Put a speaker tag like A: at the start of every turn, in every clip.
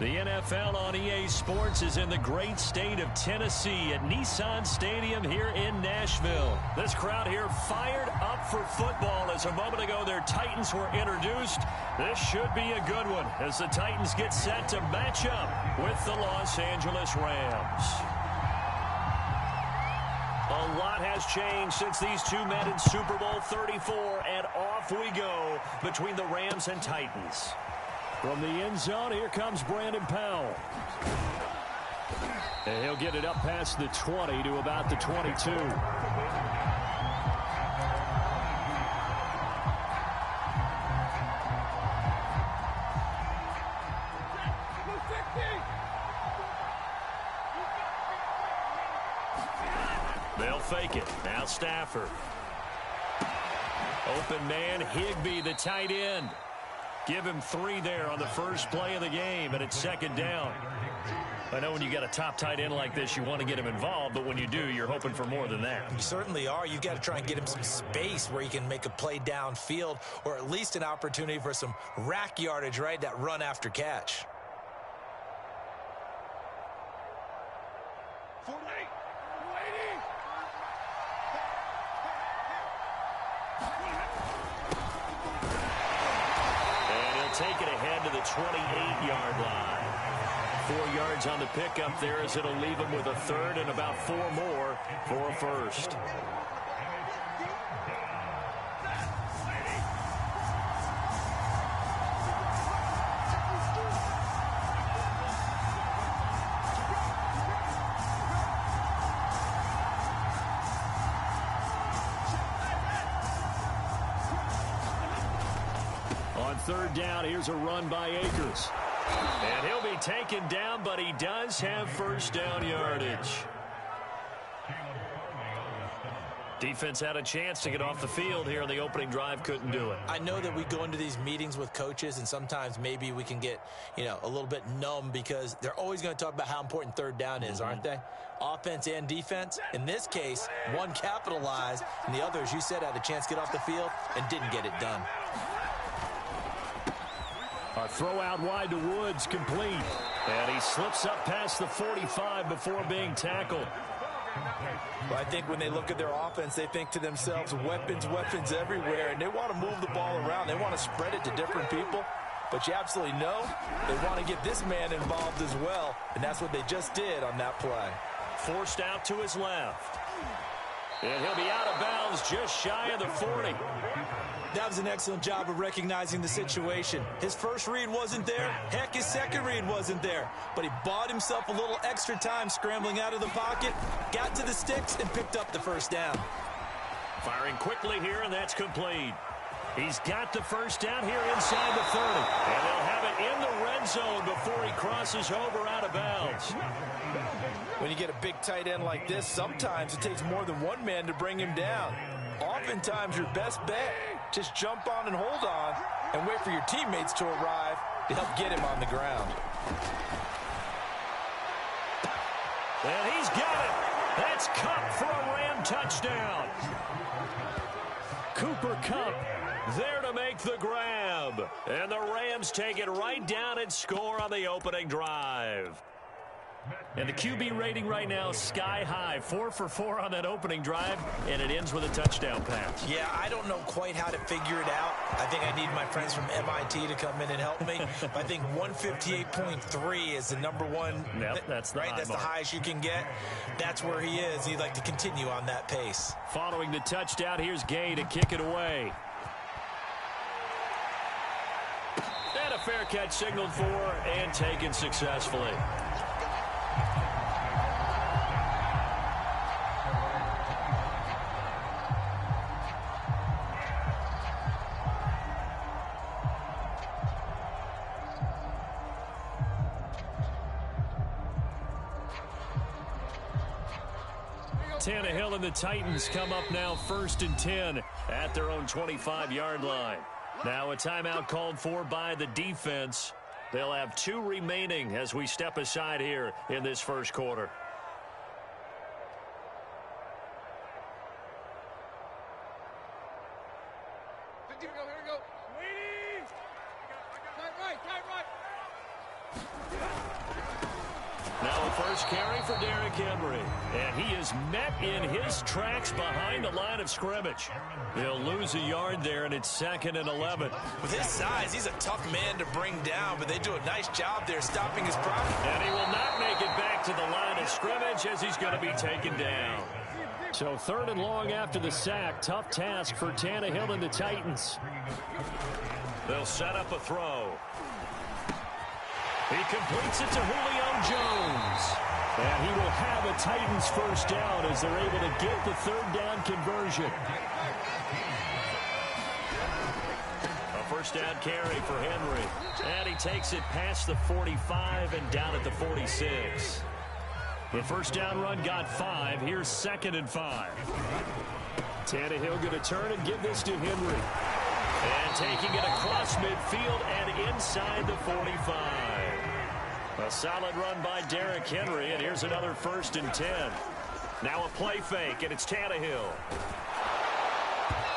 A: The NFL on EA Sports is in the great state of Tennessee at Nissan Stadium here in Nashville. This crowd here fired up for football as a moment ago their Titans were introduced. This should be a good one as the Titans get set to match up with the Los Angeles Rams. A lot has changed since these two met in Super Bowl 34, and off we go between the Rams and Titans. From the end zone, here comes Brandon Powell. And he'll get it up past the 20 to about the 22. They'll fake it. Now Stafford. Open man, Higbee, the tight end. Give him 3 there on the first play of the game, and it's second down. I know when you got a top tight end like this, you want to get him involved, but when you do, you're hoping for more than that.
B: You certainly are. You've got to try and get him some space where he can make a play downfield, or at least an opportunity for some rack yardage, right? That run after catch.
A: Take it ahead to the 28-yard line. 4 yards on the pickup there as it'll leave him with a third and about 4 more for a first. On third down, here's a run by Akers. And he'll be taken down, but he does have first down yardage. Defense had a chance to get off the field here on the opening drive, couldn't do it.
B: I know that we go into these meetings with coaches, and sometimes maybe we can get, a little bit numb because they're always going to talk about how important third down is, aren't they? Offense and defense. In this case, one capitalized, and the other, as you said, had a chance to get off the field and didn't get it done.
A: A throw out wide to Woods, complete. And he slips up past the 45 before being tackled.
B: Well, I think when they look at their offense, they think to themselves, weapons, weapons everywhere, and they want to move the ball around. They want to spread it to different people. But you absolutely know they want to get this man involved as well, and that's what they just did on that play.
A: Forced out to his left. And he'll be out of bounds just shy of the 40.
B: That was an excellent job of recognizing the situation. His first read wasn't there. Heck, his second read wasn't there. But he bought himself a little extra time scrambling out of the pocket, got to the sticks, and picked up the first down.
A: Firing quickly here, and that's complete. He's got the first down here inside the 30. And they'll have it in the red zone before he crosses over out of bounds.
B: When you get a big tight end like this, sometimes it takes more than one man to bring him down. Oftentimes, your best bet, just jump on and hold on and wait for your teammates to arrive to help get him on the ground.
A: And he's got it. That's Kupp for a Ram touchdown. Cooper Kupp there to make the grab. And the Rams take it right down and score on the opening drive. And the QB rating right now, sky high. 4 for 4 on that opening drive, and it ends with a touchdown pass.
B: Yeah, I don't know quite how to figure it out. I think I need my friends from MIT to come in and help me. But I think 158.3 is the number one.
A: Yep, that's the
B: right. That's the highest you can get. That's where he is. He'd like to continue on that pace.
A: Following the touchdown, here's Gay to kick it away. And a fair catch signaled for and taken successfully. Tannehill and the Titans come up now 1st and 10 at their own 25-yard line. Now a timeout called for by the defense. They'll have 2 remaining as we step aside here in this first quarter.
C: Here we go. Waiting. Tight right.
A: Now a first carry for Derrick Henry. And he is met in his tracks behind the line of scrimmage. He'll lose a yard there, and it's 2nd and 11.
B: With his size, he's a tough man to bring down, but they do a nice job there stopping his progress.
A: And he will not make it back to the line of scrimmage as he's going to be taken down. So 3rd and long after the sack. Tough task for Tannehill and the Titans. They'll set up a throw. He completes it to Julio Jones. And he will have a Titans first down as they're able to get the 3rd down conversion. A first down carry for Henry. And he takes it past the 45 and down at the 46. The first down run got 5. Here's 2nd and 5. Tannehill going to turn and give this to Henry. And taking it across midfield and inside the 45. A solid run by Derrick Henry, and here's another 1st and 10. Now a play fake, and it's Tannehill.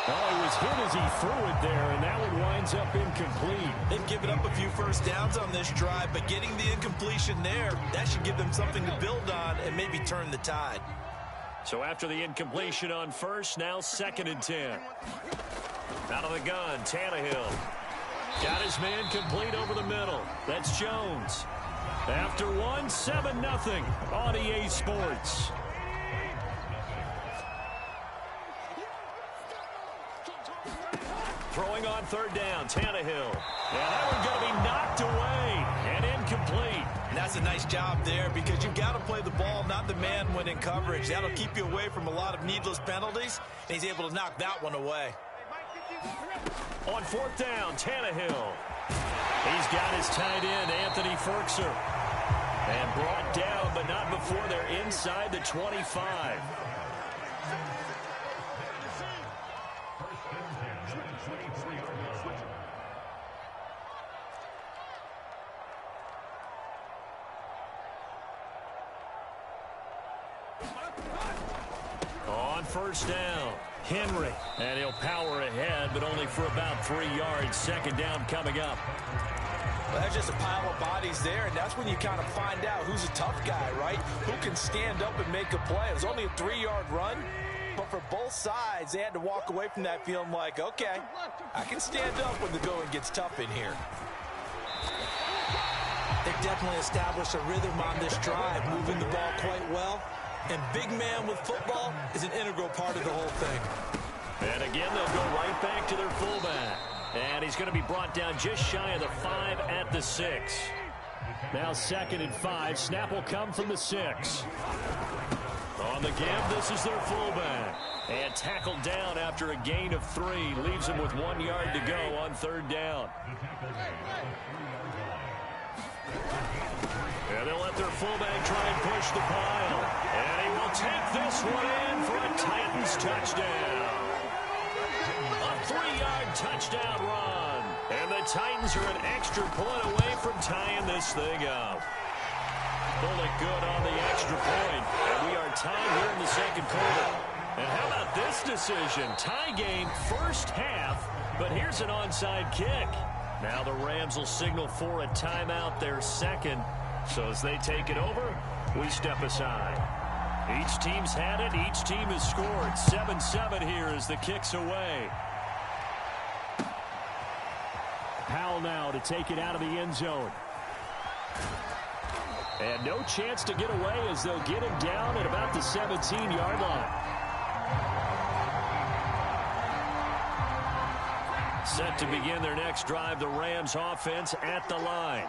A: Oh, he was hit as he threw it there, and that one winds up incomplete.
B: They've given up a few first downs on this drive, but getting the incompletion there, that should give them something to build on and maybe turn the tide.
A: So after the incompletion on first, now 2nd and 10. Out of the gun, Tannehill. Got his man complete over the middle. That's Jones. After one, 7-0 on EA Sports. Throwing on 3rd down, Tannehill. And that one's going to be knocked away and incomplete.
B: And that's a nice job there because you've got to play the ball, not the man when in coverage. That'll keep you away from a lot of needless penalties, and he's able to knock that one away.
A: On 4th down, Tannehill. He's got his tight end, Anthony Ferkser. And brought down, but not before they're inside the 25. On 1st down, Henry. And he'll power ahead, but only for about 3 yards. 2nd down coming up.
B: Well, that's just a pile of bodies there, and that's when you kind of find out who's a tough guy, right? Who can stand up and make a play. It was only a 3-yard run, but for both sides, they had to walk away from that feeling like, okay, I can stand up when the going gets tough in here. They've definitely established a rhythm on this drive, moving the ball quite well. And big man with football is an integral part of the whole thing.
A: And again, they'll go right back to their fullback. And he's going to be brought down just shy of the 5 at the 6. Now 2nd and 5. Snap will come from the 6. On the give, this is their fullback. And tackled down after a gain of 3. Leaves him with 1 yard to go on 3rd down. And they'll let their fullback try and push the pile. And he will take this one in for a Titans touchdown. A 3-yard touchdown run. And the Titans are an extra point away from tying this thing up. Pull it good on the extra point. And we are tied here in the 2nd quarter. And how about this decision? Tie game first half, but here's an onside kick. Now the Rams will signal for a timeout, their 2nd. So as they take it over, we step aside. Each team's had it. Each team has scored. 7-7 here as the kick's away. Powell now to take it out of the end zone. And no chance to get away as they'll get him down at about the 17-yard line. Set to begin their next drive, the Rams offense at the line.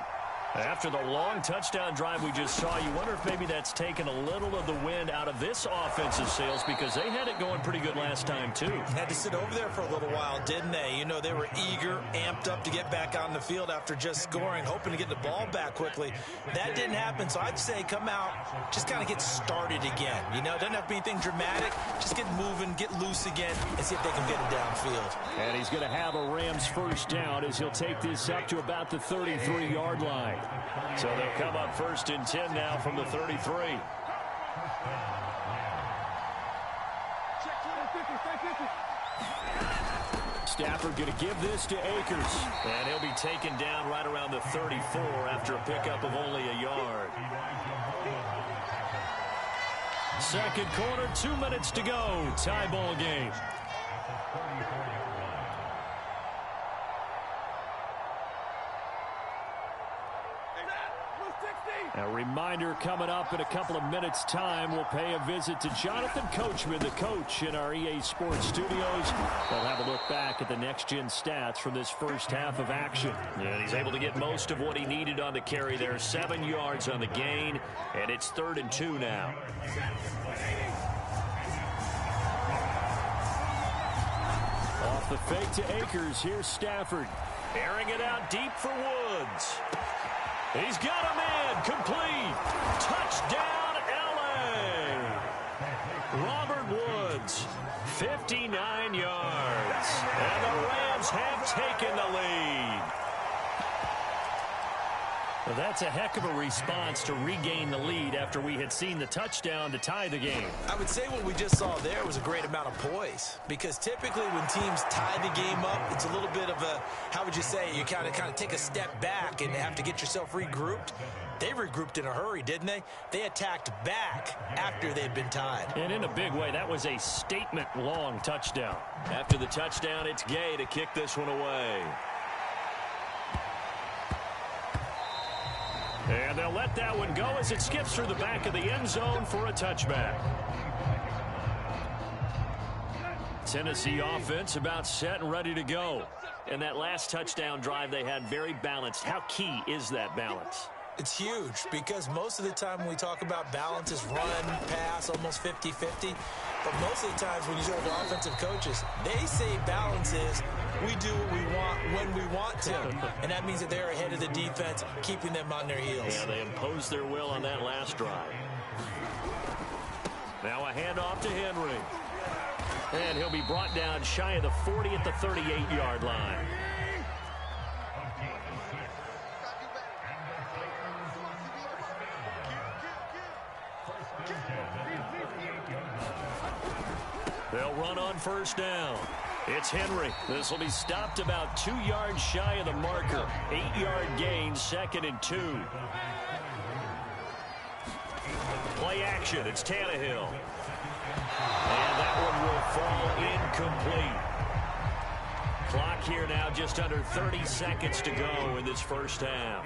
A: After the long touchdown drive we just saw, you wonder if maybe that's taken a little of the wind out of this offensive sails because they had it going pretty good last time, too.
B: Had to sit over there for a little while, didn't they? You know, they were eager, amped up to get back on the field after just scoring, hoping to get the ball back quickly. That didn't happen, so I'd say come out, just kind of get started again. You know, it doesn't have to be anything dramatic. Just get moving, get loose again, and see if they can get it downfield. And
A: he's going to have a Rams first down as he'll take this up to about the 33-yard line. So they'll come up 1st and 10 now from the 33. Stafford going to give this to Akers. And he'll be taken down right around the 34 after a pickup of only a yard. Second quarter, 2 minutes to go. Tie ball game. A reminder coming up in a couple of minutes' time. We'll pay a visit to Jonathan Coachman, the coach in our EA Sports studios. We'll have a look back at the next-gen stats from this first half of action.
C: Yeah, he's able to get most of what he needed on the carry there. 7 yards on the gain, and it's 3rd and 2 now.
A: Off the fake to Akers. Here's Stafford.
C: Airing it out deep for Woods.
A: He's got him in. Complete. Touchdown, L.A. Robert Woods, 59 yards. And the Rams have taken the lead. Well, that's a heck of a response to regain the lead after we had seen the touchdown to tie the game.
B: I would say what we just saw there was a great amount of poise, because typically when teams tie the game up, it's a little bit of a, how would you say, you kind of take a step back and have to get yourself regrouped. They regrouped in a hurry, didn't they? They attacked back after they'd been tied.
A: And in a big way, that was a statement-long touchdown.
C: After the touchdown, it's Gay to kick this one away.
A: And they'll let that one go as it skips through the back of the end zone for a touchback. Tennessee offense about set and ready to go.
C: And that last touchdown drive they had very balanced. How key is that balance?
B: It's huge, because most of the time when we talk about balance is run, pass, almost 50-50. But most of the times when you talk to offensive coaches, they say balance is we do what we want when we want to. And that means that they're ahead of the defense, keeping them on their heels.
C: Yeah, they imposed their will on that last drive.
A: Now a handoff to Henry. And he'll be brought down shy of the 40 at the 38-yard line. They'll run on first down. It's Henry. This will be stopped about 2 yards shy of the marker. 8-yard gain, 2nd and 2. Play action. It's Tannehill. And that one will fall incomplete. Clock here now just under 30 seconds to go in this first half.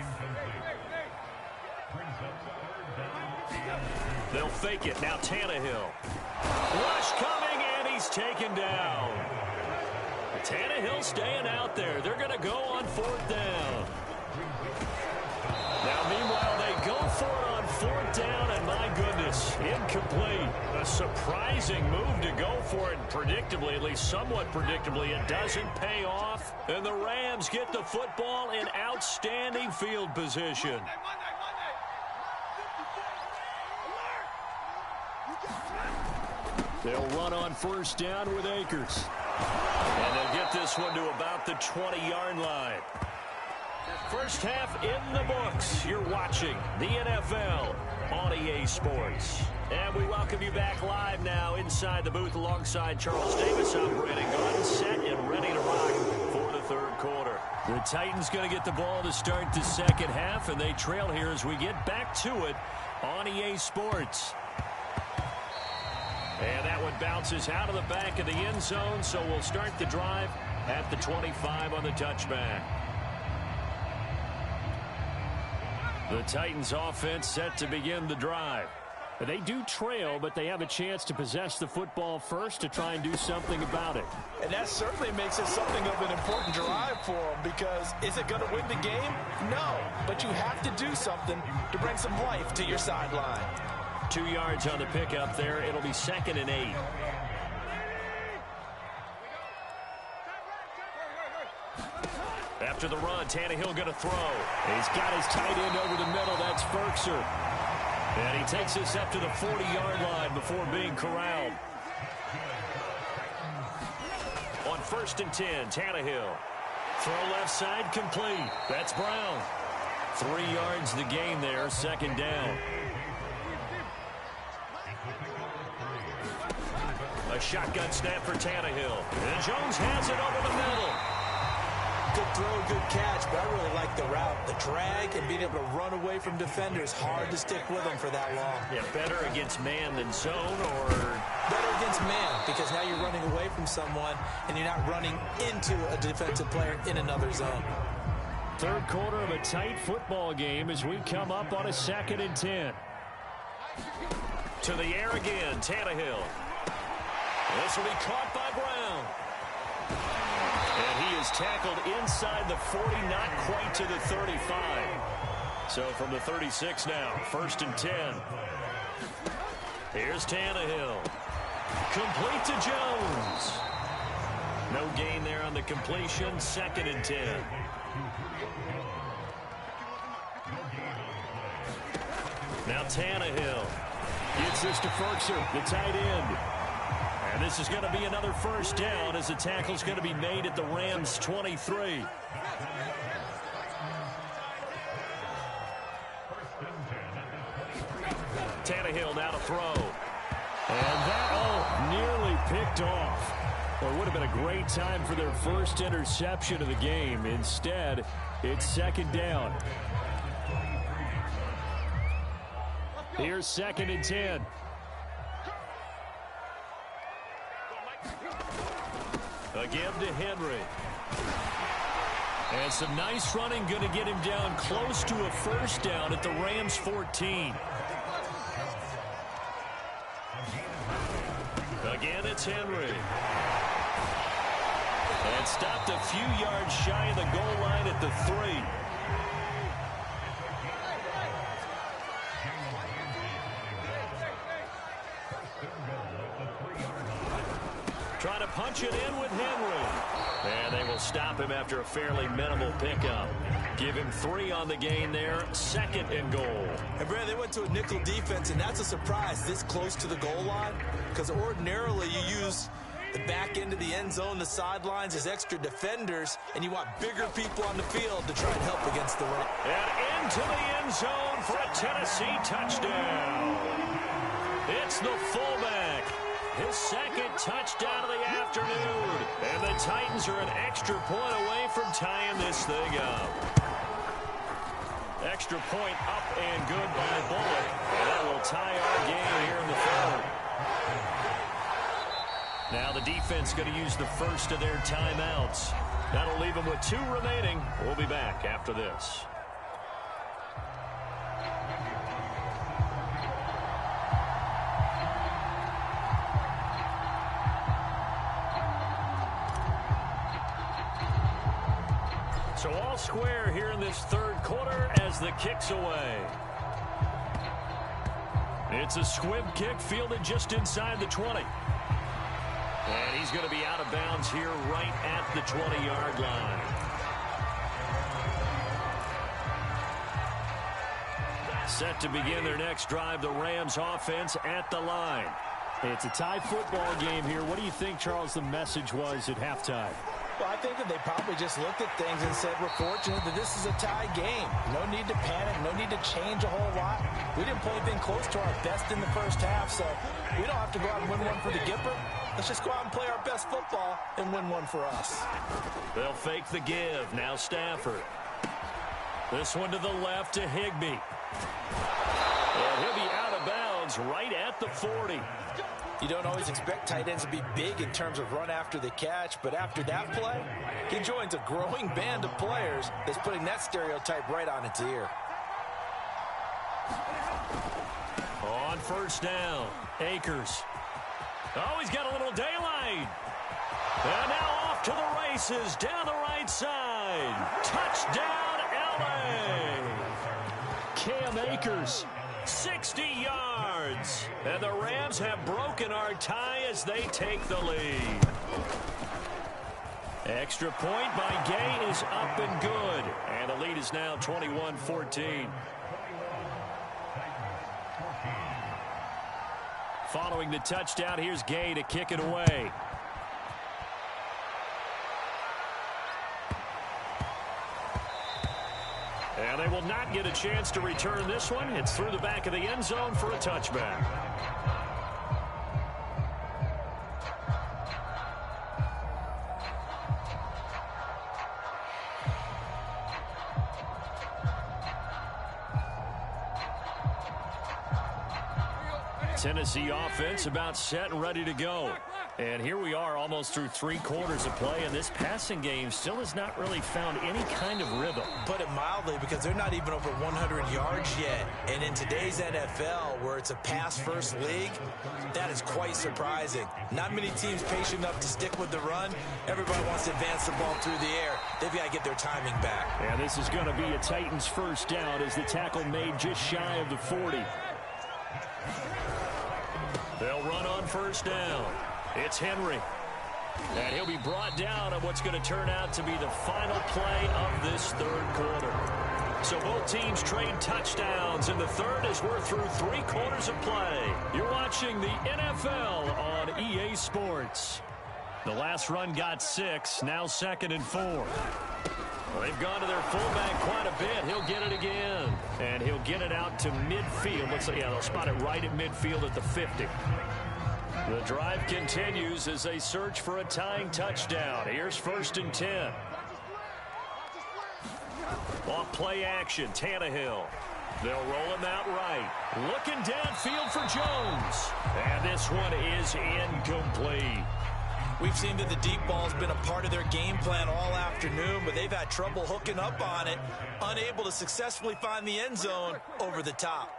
A: They'll fake it. Now Tannehill. Rush coming, and he's taken down. Tannehill staying out there. They're going to go on 4th down. Now, meanwhile, they go for it on 4th down, and my goodness, incomplete. A surprising move to go for it, predictably, at least somewhat predictably. It doesn't pay off, and the Rams get the football in outstanding field position. They'll run on first down with Akers. And they'll get this one to about the 20-yard line. First half in the books. You're watching the NFL on EA Sports. And we welcome you back live now inside the booth alongside Charles Davis. I'm BrianAkaDaddyB, set and ready to rock for the 3rd quarter. The Titans going to get the ball to start the second half, and they trail here as we get back to it on EA Sports. And that one bounces out of the back of the end zone, so we'll start the drive at the 25 on the touchback. The Titans offense set to begin the drive. They do trail, but they have a chance to possess the football first to try and do something about it.
B: And that certainly makes it something of an important drive for them, because is it going to win the game? No, but you have to do something to bring some life to your sideline.
A: 2 yards on the pickup there. It'll be 2nd and 8. After the run, Tannehill going to throw. He's got his tight end over the middle. That's Ferkser. And he takes this up to the 40-yard line before being corralled. On 1st and 10, Tannehill. Throw left side, complete. That's Brown. 3 yards the gain there, 2nd down. A shotgun snap for Tannehill. And Jones has it over the middle.
B: Good throw, good catch, but I really like the route. The drag and being able to run away from defenders, hard to stick with them for that long.
A: Yeah, better against man than zone, or
B: better against man, because now you're running away from someone and you're not running into a defensive player in another zone.
A: third quarter of a tight football game as we come up on a 2nd and 10. To the air again, Tannehill. This will be caught by Brown. And he is tackled inside the 40, not quite to the 35. So from the 36 now, 1st and 10. Here's Tannehill. Complete to Jones. No gain there on the completion, 2nd and 10. Now Tannehill gets this to Ferguson, the tight end. And this is going to be another 1st down as the tackle's going to be made at the Rams' 23. Tannehill now to throw. And that, nearly picked off. Well, it would have been a great time for their first interception of the game. Instead, it's 2nd down. Here's 2nd and 10. Again to Henry. And some nice running, going to get him down close to a 1st down at the Rams' 14. Again, it's Henry. And stopped a few yards shy of the goal line at the 3. Trying to punch it in with Henry. And they will stop him after a fairly minimal pickup. Give him 3 on the gain there. 2nd and goal.
B: And Brad, they went to a nickel defense, and that's a surprise this close to the goal line, because ordinarily you use the back end of the end zone, the sidelines as extra defenders, and you want bigger people on the field to try and help against the run.
A: And into the end zone for a Tennessee touchdown. It's the fullback. His 2nd touchdown of the afternoon. And the Titans are an extra point away from tying this thing up. Extra point up and good by Bullock. And that will tie our game here in the 3rd. Now the defense going to use the first of their timeouts. That'll leave them with 2 remaining. We'll be back after this. So all square here in this 3rd quarter as the kick's away. It's a squib kick fielded just inside the 20. And he's going to be out of bounds here right at the 20-yard line. Set to begin their next drive, the Rams offense at the line. It's a tie football game here. What do you think, Charles, the message was at halftime?
B: Well, I think that they probably just looked at things and said, we're fortunate that this is a tie game. No need to panic, no need to change a whole lot. We didn't play anything close to our best in the 1st half, so we don't have to go out and win one for the Gipper. Let's just go out and play our best football and win one for us.
A: They'll fake the give. Now Stafford. This one to the left to Higbee. And he'll be out of bounds right at the 40.
B: You don't always expect tight ends to be big in terms of run after the catch, but after that play, he joins a growing band of players that's putting that stereotype right on its ear.
A: On 1st down, Akers. Oh, he's got a little daylight. And now off to the races down the right side. Touchdown, L.A. Cam Akers. 60 yards. And the Rams have broken our tie as they take the lead. Extra point by Gay is up and good. And the lead is now 21-14. Following the touchdown, here's Gay to kick it away. And they will not get a chance to return this one. It's through the back of the end zone for a touchback. Tennessee offense about set and ready to go. And here we are almost through 3 quarters of play, and this passing game still has not really found any kind of rhythm.
B: Put it mildly, because they're not even over 100 yards yet. And in today's NFL, where it's a pass-first league, that is quite surprising. Not many teams patient enough to stick with the run. Everybody wants to advance the ball through the air. They've got to get their timing back.
A: And this is going to be a Titans first down as the tackle made just shy of the 40. They'll run on first down. It's Henry. And he'll be brought down on what's going to turn out to be the final play of this 3rd quarter. So both teams trade touchdowns in the 3rd as we're through 3 quarters of play. You're watching the NFL on EA Sports. The last run got 6, now 2nd and 4. Well, they've gone to their fullback quite a bit. He'll get it again. And he'll get it out to midfield. Looks like, yeah, they'll spot it right at midfield at the 50. The drive continues as they search for a tying touchdown. Here's 1st and 10. Off play action, Tannehill. They'll roll him out right. Looking downfield for Jones. And this one is incomplete.
B: We've seen that the deep ball's been a part of their game plan all afternoon, but they've had trouble hooking up on it, unable to successfully find the end zone over the top.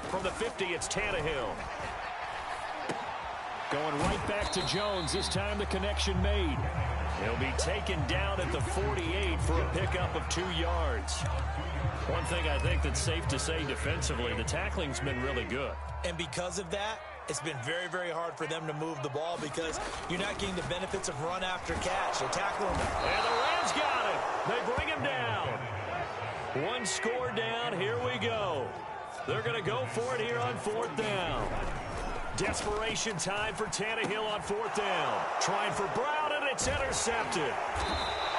A: From the 50, it's Tannehill. Going right back to Jones. This time the connection made. He'll be taken down at the 48 for a pickup of 2 yards. One thing I think that's safe to say defensively, the tackling's been really good.
B: And because of that, it's been very, very hard for them to move the ball because you're not getting the benefits of run after catch. They're tackling them.
A: And the Rams got it. They bring him down. 1 score down. Here we go. They're going to go for it here on 4th down. Desperation time for Tannehill on 4th down. Trying for Brown, and it's intercepted.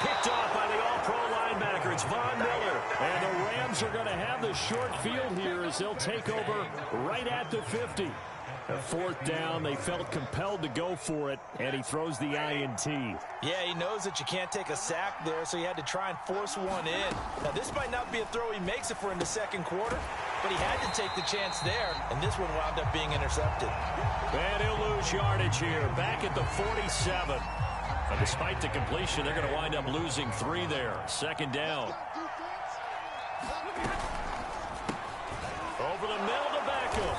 A: Picked off by the all-pro linebacker. It's Von Miller. And the Rams are going to have the short field here as they'll take over right at the 50. At 4th down, they felt compelled to go for it, and he throws the INT.
B: Yeah, he knows that you can't take a sack there, so he had to try and force one in. Now, this might not be a throw he makes if we're in the 2nd quarter, but he had to take the chance there, and this one wound up being intercepted.
A: And he'll lose yardage here, back at the 47. And despite the completion, they're going to wind up losing 3 there. 2nd down. Over the middle to Beckham.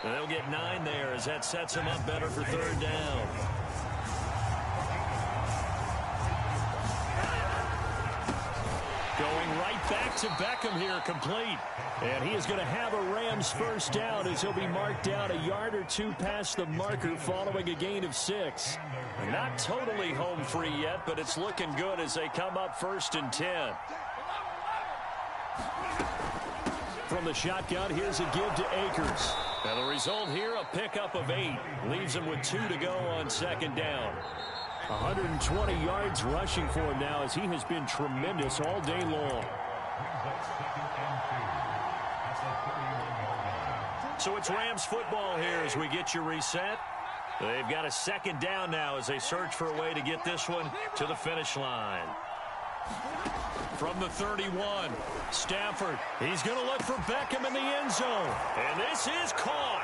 A: And they'll get 9 there as that sets him up better for 3rd down. Going right back to Beckham here, complete. And he is going to have a Rams first down as he'll be marked down a yard or 2 past the marker following a gain of 6. Not totally home free yet, but it's looking good as they come up 1st and 10. From the shotgun, here's a give to Akers. And the result here, a pickup of 8. Leaves him with 2 to go on 2nd down. 120 yards rushing for him now as he has been tremendous all day long. So it's Rams football here as we get you reset. They've got a 2nd down now as they search for a way to get this one to the finish line. From the 31, Stafford. He's going to look for Beckham in the end zone. And this is caught.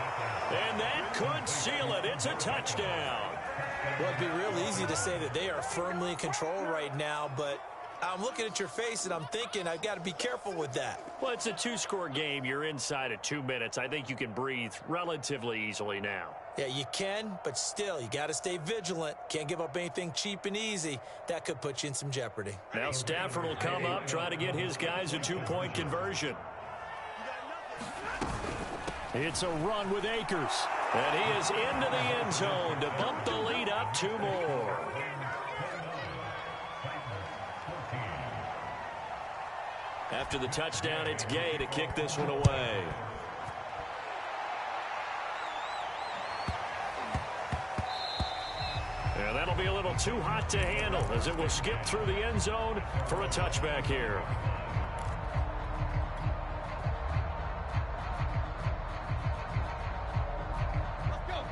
A: And that could seal it. It's a touchdown.
B: Well, it'd be real easy to say that they are firmly in control right now, but I'm looking at your face and I'm thinking I've got to be careful with that.
A: Well, it's a 2-score game. You're inside at 2 minutes. I think you can breathe relatively easily now.
B: Yeah, you can, but still, you got to stay vigilant. Can't give up anything cheap and easy. That could put you in some jeopardy.
A: Now Stafford will come up, try to get his guys a 2-point conversion. It's a run with Akers. And he is into the end zone to bump the lead up 2 more. After the touchdown, it's Gay to kick this one away. And that'll be a little too hot to handle as it will skip through the end zone for a touchback here.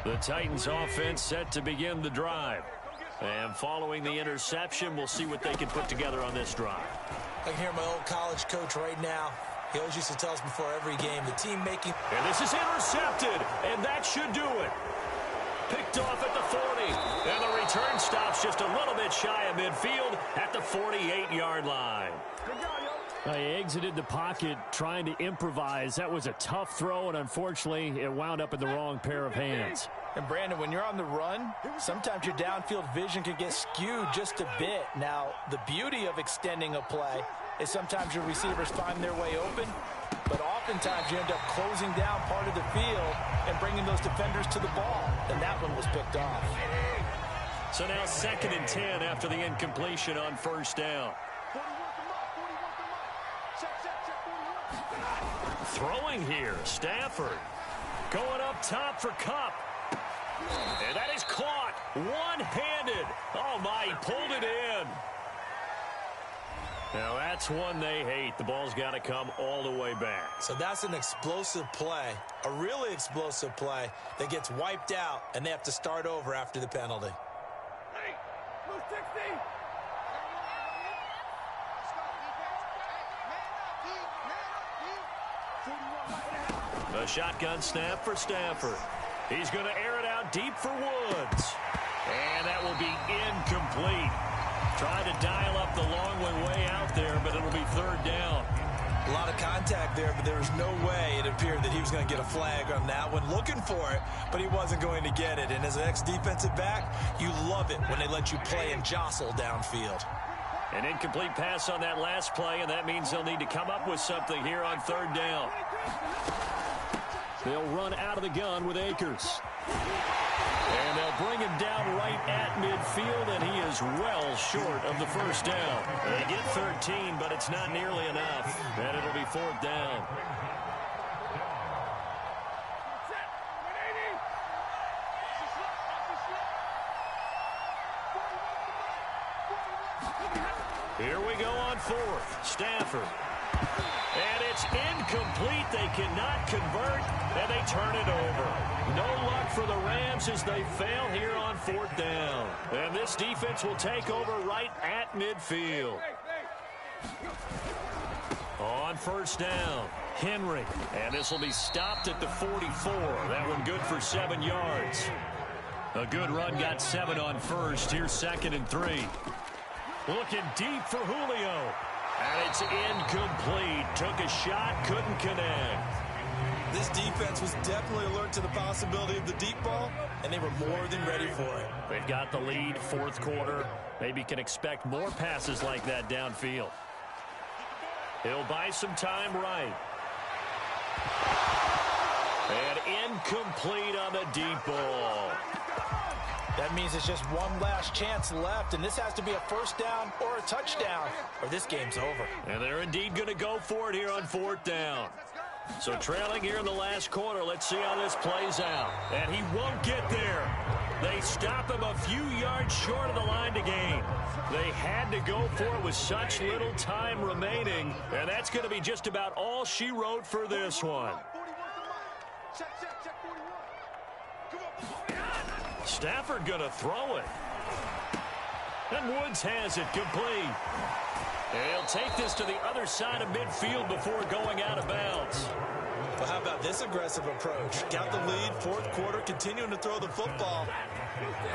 A: The Titans offense set to begin the drive. And following the interception, we'll see what they can put together on this drive.
B: I can hear my old college coach right now. He always used to tell us before every game, the team making...
A: And this is intercepted, and that should do it. Picked off at the 40, and the return stops just a little bit shy of midfield at the 48-yard line.
D: He exited the pocket trying to improvise. That was a tough throw, and unfortunately, it wound up in the wrong pair of hands.
B: And, Brandon, when you're on the run, sometimes your downfield vision can get skewed just a bit. Now, the beauty of extending a play is sometimes your receivers find their way open, but oftentimes you end up closing down part of the field and bringing those defenders to the ball. And that one was picked off.
A: So now 2nd and 10 after the incompletion on first down. Throwing here, Stafford. Going up top for Kupp. And that is caught one-handed. Oh, my, he pulled it in. Now, that's one they hate. The ball's got to come all the way back.
B: So that's an explosive play, a really explosive play that gets wiped out, and they have to start over after the penalty.
A: A shotgun snap for Stafford. He's going to air it out deep for Woods. And that will be incomplete. Tried to dial up the long way out there, but it'll be 3rd down.
B: A lot of contact there, but there was no way it appeared that he was going to get a flag on that one. Looking for it, but he wasn't going to get it. And as an ex-defensive back, you love it when they let you play and jostle downfield.
A: An incomplete pass on that last play, and that means they'll need to come up with something here on 3rd down.
D: They'll run out of the gun with Akers.
A: And they'll bring him down right at midfield, and he is well short of the first down. They get 13, but it's not nearly enough. And it'll be 4th down. Here we go on 4th. Stafford. And it's incomplete. They cannot convert, and they turn it over. No luck for the Rams as they fail here on 4th down. And this defense will take over right at midfield. On 1st down, Henry. And this will be stopped at the 44. That one good for 7 yards. A good run got 7 on 1st. Here's 2nd and 3. Looking deep for Julio. And it's incomplete. Took a shot, couldn't connect.
B: This defense was definitely alert to the possibility of the deep ball, and they were more than ready for it.
A: They've got the lead, 4th quarter. Maybe can expect more passes like that downfield. He'll buy some time right. And incomplete on the deep ball.
B: That means it's just one last chance left, and this has to be a 1st down or a touchdown, or this game's over.
A: And they're indeed going to go for it here on 4th down. So trailing here in the last quarter, let's see how this plays out. And he won't get there. They stop him a few yards short of the line to gain. They had to go for it with such little time remaining, and that's going to be just about all she wrote for this one. Stafford going to throw it. And Woods has it complete. He'll take this to the other side of midfield before going out of bounds.
B: Well, how about this aggressive approach? Got the lead, 4th quarter, continuing to throw the football.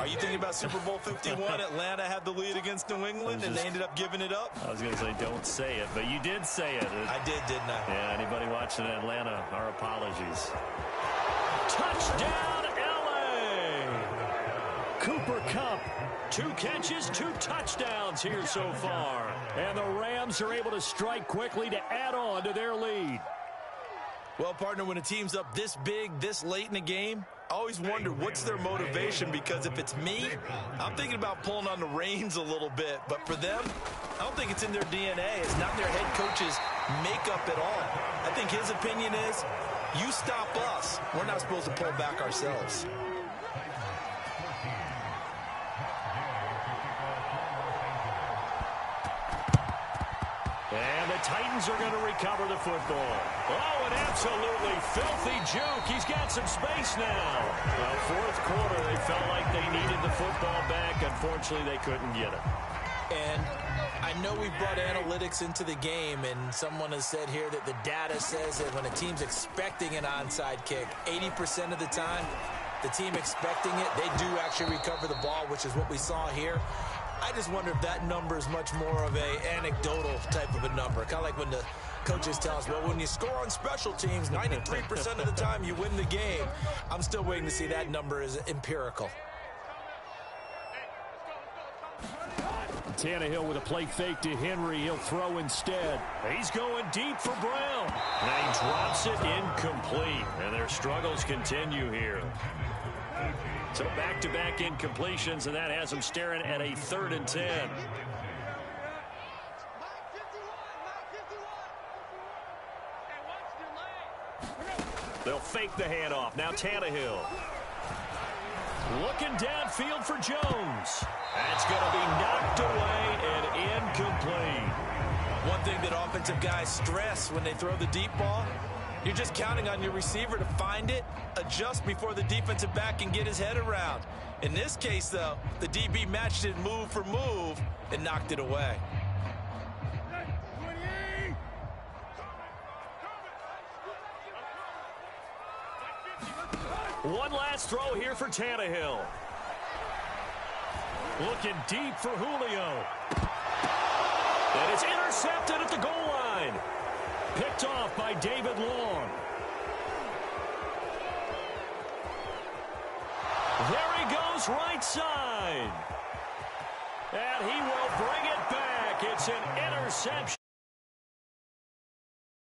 B: Are you thinking about Super Bowl 51? Atlanta had the lead against New England, and they ended up giving it up?
A: I was going to say, don't say it, but you did say it.
B: I did, didn't I?
A: Yeah, anybody watching Atlanta, our apologies. Touchdown, L.A. Cooper Kupp. 2 catches, 2 touchdowns here so far. And the Rams are able to strike quickly to add on to their lead.
B: Well, partner, when a team's up this big, this late in the game, I always wonder what's their motivation, because if it's me, I'm thinking about pulling on the reins a little bit. But for them, I don't think it's in their DNA. It's not their head coach's makeup at all. I think his opinion is, you stop us, we're not supposed to pull back ourselves.
A: And the Titans are going to recover the football. Oh, an absolutely filthy juke. He's got some space now. Well, 4th quarter, they felt like they needed the football back. Unfortunately, they couldn't get it.
B: And I I know we've brought analytics into the game, and someone has said here that the data says that when a team's expecting an onside kick, 80% of the time, the team expecting it, they do actually recover the ball, which is what we saw here. I just wonder if that number is much more of a anecdotal type of a number. Kind of like when the coaches tell us, well, when you score on special teams, 93% of the time you win the game. I'm still waiting to see that number is empirical.
D: Tannehill with a play fake to Henry. He'll throw instead.
A: He's going deep for Brown. And he drops it incomplete. And their struggles continue here. So back-to-back incompletions, and that has them staring at a 3rd and 10. They'll fake the handoff. Now Tannehill. Looking downfield for Jones. That's going to be knocked away and incomplete.
B: One thing that offensive guys stress when they throw the deep ball, you're just counting on your receiver to find it, adjust before the defensive back can get his head around. In this case, though, the DB matched it move for move and knocked it away.
A: One last throw here for Tannehill. Looking deep for Julio. And it's intercepted at the goal line. Picked off by David Long. There he goes, right side. And he will bring it back. It's an interception.